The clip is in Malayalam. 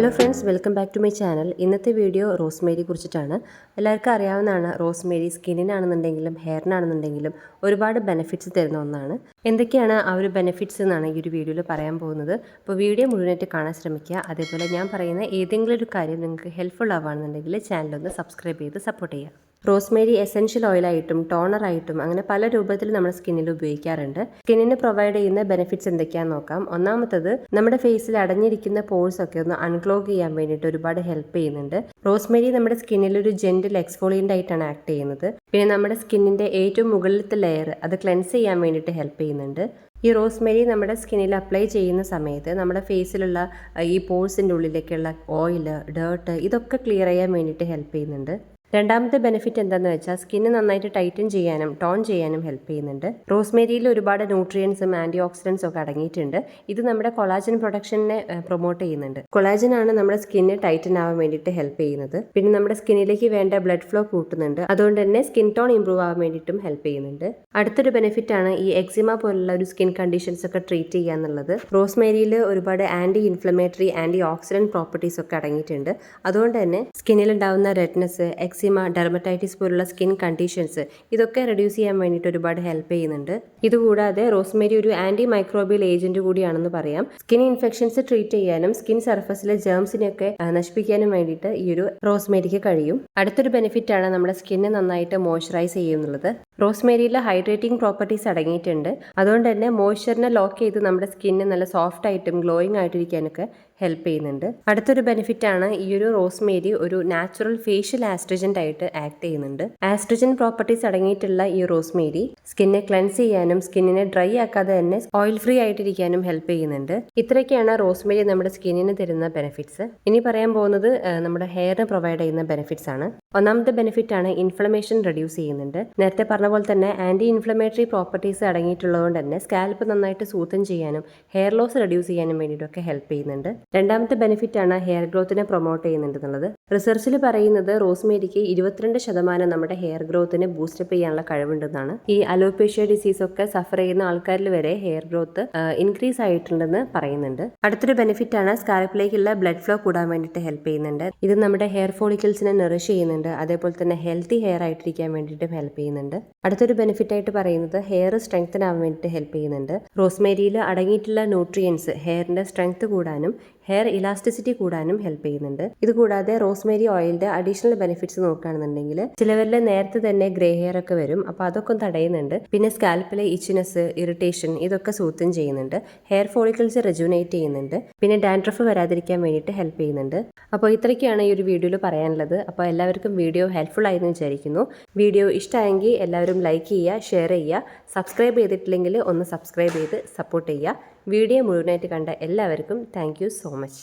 Hello friends, welcome back to my channel. ഇന്നത്തെ വീഡിയോ റോസ്മേരിയെ കുറിച്ചിട്ടാണ്. എല്ലാവർക്കും അറിയാവുന്നതാണ് റോസ്മേരി സ്കിന്നിനാണെന്നുണ്ടെങ്കിലും ഹെയറിനാണെന്നുണ്ടെങ്കിലും ഒരുപാട് ബെനിഫിറ്റ്സ് തരുന്ന ഒന്നാണ്. എന്തൊക്കെയാണ് ആ ഒരു ബെനിഫിറ്റ്സ് എന്നാണ് ഈ ഒരു വീഡിയോയിൽ പറയാൻ പോകുന്നത്. അപ്പോൾ വീഡിയോ മുഴുവനായിട്ട് കാണാൻ ശ്രമിക്കുക. അതേപോലെ ഞാൻ പറയുന്ന ഏതെങ്കിലും ഒരു കാര്യം നിങ്ങൾക്ക് ഹെൽപ്ഫുൾ ആവുകയാണെന്നുണ്ടെങ്കിൽ ചാനലൊന്ന് സബ്സ്ക്രൈബ് ചെയ്ത് സപ്പോർട്ട് ചെയ്യുക. റോസ്മേരി എസെൻഷ്യൽ ഓയിലായിട്ടും ടോണറായിട്ടും അങ്ങനെ പല രൂപത്തിൽ നമ്മുടെ സ്കിന്നിൽ ഉപയോഗിക്കാറുണ്ട്. സ്കിന്നിന് പ്രൊവൈഡ് ചെയ്യുന്ന ബെനിഫിറ്റ്സ് എന്തൊക്കെയാണെന്ന് നോക്കാം. ഒന്നാമത്തത്, നമ്മുടെ ഫേസിൽ അടഞ്ഞിരിക്കുന്ന പോഴ്സ് ഒക്കെ ഒന്ന് അൺക്ലോഗ് ചെയ്യാൻ വേണ്ടിയിട്ട് ഒരുപാട് ഹെൽപ്പ് ചെയ്യുന്നുണ്ട്. റോസ്മേരി നമ്മുടെ സ്കിന്നിൽ ഒരു ജെന്റിൽ എക്സ്ഫോളിയന്റ് ആയിട്ടാണ് ആക്ട് ചെയ്യുന്നത്. പിന്നെ നമ്മുടെ സ്കിന്നിന്റെ ഏറ്റവും മുകളിലത്തെ ലെയർ അത് ക്ലെൻസ് ചെയ്യാൻ വേണ്ടിയിട്ട് ഹെൽപ്പ് ചെയ്യുന്നുണ്ട്. ഈ റോസ്മേരി നമ്മുടെ സ്കിന്നിൽ അപ്ലൈ ചെയ്യുന്ന സമയത്ത് നമ്മുടെ ഫേസിലുള്ള ഈ പോഴ്സിൻ്റെ ഉള്ളിലേക്കുള്ള ഓയിൽ, ഡേർട്ട് ഇതൊക്കെ ക്ലിയർ ചെയ്യാൻ വേണ്ടിയിട്ട് ഹെൽപ്പ് ചെയ്യുന്നുണ്ട്. രണ്ടാമത്തെ ബെനിഫിറ്റ് എന്താണെന്ന് വെച്ചാൽ സ്കിന്ന് നന്നായിട്ട് ടൈറ്റൻ ചെയ്യാനും ടോൺ ചെയ്യാനും ഹെൽപ്പ് ചെയ്യുന്നുണ്ട്. റോസ്മേരിയിൽ ഒരുപാട് ന്യൂട്രിയൻസും ആൻറ്റി ഓക്സിഡൻസും ഒക്കെ അടങ്ങിയിട്ടുണ്ട്. ഇത് നമ്മുടെ കൊളാജൻ പ്രൊഡക്ഷനെ പ്രൊമോട്ട് ചെയ്യുന്നുണ്ട്. കൊളാജൻ ആണ് നമ്മുടെ സ്കിന്ന് ടൈറ്റൻ ആവാൻ വേണ്ടിയിട്ട് ഹെൽപ്പ് ചെയ്യുന്നത്. പിന്നെ നമ്മുടെ സ്കിന്നിലേക്ക് വേണ്ട ബ്ലഡ് ഫ്ലോ കൂട്ടുന്നുണ്ട്. അതുകൊണ്ട് തന്നെ സ്കിൻ ടോൺ ഇംപ്രൂവ് ആവാൻ വേണ്ടിയിട്ടും ഹെൽപ്പ് ചെയ്യുന്നുണ്ട്. അടുത്തൊരു ബെനിഫിറ്റ് ആണ് ഈ എക്സിമ പോലുള്ള ഒരു സ്കിൻ കണ്ടീഷൻസ് ഒക്കെ ട്രീറ്റ് ചെയ്യുക എന്നുള്ളത്. റോസ്മേരിയിൽ ഒരുപാട് anti inflammatory, antioxidant properties ഒക്കെ അടങ്ങിയിട്ടുണ്ട്. അതുകൊണ്ട് തന്നെ സ്കിന്നിൽ ഉണ്ടാവുന്ന റെഡ്നെസ്, ഡെർമറ്റൈറ്റിസ് പോലുള്ള സ്കിൻ കണ്ടീഷൻസ് ഇതൊക്കെ റെഡ്യൂസ് ചെയ്യാൻ വേണ്ടിയിട്ട് ഒരുപാട് ഹെൽപ്പ് ചെയ്യുന്നുണ്ട്. ഇതുകൂടാതെ റോസ്മേരി ഒരു ആന്റി മൈക്രോബിയൽ ഏജന്റ് കൂടിയാണെന്ന് പറയാം. സ്കിൻ ഇൻഫെക്ഷൻസ് ട്രീറ്റ് ചെയ്യാനും സ്കിൻ സർഫസിലെ ജേംസിനെയൊക്കെ നശിപ്പിക്കാനും വേണ്ടിയിട്ട് ഈ ഒരു റോസ്മേരിക്ക് കഴിയും. അടുത്തൊരു ബെനിഫിറ്റ് ആണ് നമ്മുടെ സ്കിന്നെ നന്നായിട്ട് മോയ്സ്ചറൈസ് ചെയ്യുന്നുള്ളത്. റോസ്മേരിയിൽ ഹൈഡ്രേറ്റിംഗ് പ്രോപ്പർട്ടീസ് അടങ്ങിയിട്ടുണ്ട്. അതുകൊണ്ട് തന്നെ മോയ്സ്ചറിനെ ലോക്ക് ചെയ്ത് നമ്മുടെ സ്കിന്ന് നല്ല സോഫ്റ്റ് ആയിട്ടും ഗ്ലോയിങ് ആയിട്ടിരിക്കാനൊക്കെ ഹെൽപ്പ് ചെയ്യുന്നുണ്ട്. അടുത്തൊരു ബെനിഫിറ്റ് ആണ് ഈ ഒരു റോസ്മേരി ഒരു നാച്ചുറൽ ഫേഷ്യൽ ആസ്ട്രജന്റ് ആയിട്ട് ആക്ട് ചെയ്യുന്നുണ്ട്. ആസ്ട്രജൻ പ്രോപ്പർട്ടീസ് അടങ്ങിയിട്ടുള്ള ഈ റോസ്മേരി സ്കിന്നെ ക്ലെൻസ് ചെയ്യാനും സ്കിന്നിനെ ഡ്രൈ ആക്കാതെ തന്നെ ഓയിൽ ഫ്രീ ആയിട്ടിരിക്കാനും ഹെൽപ്പ് ചെയ്യുന്നുണ്ട്. ഇത്രയൊക്കെയാണ് റോസ്മേരി നമ്മുടെ സ്കിന്നിന് തരുന്ന ബെനിഫിറ്റ്സ്. ഇനി പറയാൻ പോകുന്നത് നമ്മുടെ ഹെയറിന് പ്രൊവൈഡ് ചെയ്യുന്ന ബെനിഫിറ്റ്സ് ആണ്. ഒന്നാമത്തെ ബെനിഫിറ്റ് ആണ് ഇൻഫ്ലമേഷൻ റെഡ്യൂസ് ചെയ്യുന്നുണ്ട്. നേരത്തെ പറഞ്ഞ പോലെ തന്നെ ആന്റി ഇൻഫ്ലമേറ്ററി പ്രോപ്പർട്ടീസ് അടങ്ങിയിട്ടുള്ളതുകൊണ്ട് തന്നെ സ്കാൽപ്പ് നന്നായിട്ട് സൂത്തൻ ചെയ്യാനും ഹെയർ ലോസ് റെഡ്യൂസ് ചെയ്യാനും വേണ്ടിയിട്ടൊക്കെ ഹെൽപ്പ് ചെയ്യുന്നുണ്ട്. രണ്ടാമത്തെ ബെനിഫിറ്റ് ആണ് ഹെയർ ഗ്രോത്തിനെ പ്രൊമോട്ട് ചെയ്യുന്നുണ്ട് എന്നുള്ളത്. റിസർച്ചിൽ പറയുന്നത് റോസ്മേരിക്ക് 22% നമ്മുടെ ഹെയർ ഗ്രോത്തിനെ ബൂസ്റ്റപ്പ് ചെയ്യാനുള്ള കഴിവുണ്ടെന്നാണ്. ഈ അലോപേഷ്യ ഡിസീസ് ഒക്കെ സഫർ ചെയ്യുന്ന ആൾക്കാരിൽ വരെ ഹെയർ ഗ്രോത്ത് ഇൻക്രീസ് ആയിട്ടുണ്ടെന്ന് പറയുന്നുണ്ട്. അടുത്തൊരു ബെനിഫിറ്റ് ആണ് സ്കാൽപ്പിലേക്കുള്ള ബ്ലഡ് ഫ്ലോ കൂടാൻ വേണ്ടിയിട്ട് ഹെൽപ്പ് ചെയ്യുന്നുണ്ട്. ഇത് നമ്മുടെ ഹെയർ ഫോളിക്കിൾസിനെ നറിഷ് ചെയ്യുന്നുണ്ട്. അതേപോലെ തന്നെ ഹെൽത്തി ഹെയർ ആയിട്ടിരിക്കാൻ വേണ്ടിയിട്ടും ഹെൽപ്പ് ചെയ്യുന്നുണ്ട്. അടുത്തൊരു ബെനിഫിറ്റ് ആയിട്ട് പറയുന്നത് ഹെയർ സ്ട്രെങ്തൻ ആവാൻ വേണ്ടിയിട്ട് ഹെൽപ്പ് ചെയ്യുന്നുണ്ട്. റോസ്മേരിയിൽ അടങ്ങിയിട്ടുള്ള ന്യൂട്രിയൻസ് ഹെയറിന്റെ സ്ട്രെങ്ത് കൂടാനും ഹെയർ ഇലാസ്റ്റിസിറ്റി കൂടാനും ഹെൽപ്പ് ചെയ്യുന്നുണ്ട്. ഇതുകൂടാതെ റോസ്മേരി ഓയിലിന്റെ അഡീഷണൽ ബെനിഫിറ്റ്സ് നോക്കുകയാണെന്നുണ്ടെങ്കിൽ ചിലവരിൽ നേരത്തെ തന്നെ ഗ്രേ ഹെയർ ഒക്കെ വരും. അപ്പോൾ അതൊക്കെ തടയുന്നുണ്ട്. പിന്നെ സ്കാൽപ്പിലെ ഇച്ചിനെസ്, ഇറിറ്റേഷൻ ഇതൊക്കെ സൂത്തൻ ചെയ്യുന്നുണ്ട്. ഹെയർ ഫോളിക്കിൾസ് റെജുനേറ്റ് ചെയ്യുന്നുണ്ട്. പിന്നെ ഡാൻഡ്രഫ് വരാതിരിക്കാൻ വേണ്ടിയിട്ട് ഹെൽപ്പ് ചെയ്യുന്നുണ്ട്. അപ്പോൾ ഇത്രയൊക്കെയാണ് ഈ ഒരു വീഡിയോയിൽ പറയാനുള്ളത്. അപ്പോൾ എല്ലാവർക്കും വീഡിയോ ഹെൽപ്ഫുൾ ആയെന്ന് വിചാരിക്കുന്നു. വീഡിയോ ഇഷ്ടമായെങ്കിൽ എല്ലാവരും ലൈക്ക് ചെയ്യുക, ഷെയർ ചെയ്യുക. സബ്സ്ക്രൈബ് ചെയ്തിട്ടില്ലെങ്കിൽ ഒന്ന് സബ്സ്ക്രൈബ് ചെയ്ത് സപ്പോർട്ട് ചെയ്യുക. വീഡിയോ മുഴുവനായിട്ട് കണ്ട എല്ലാവർക്കും താങ്ക് യു സോ മച്ച്.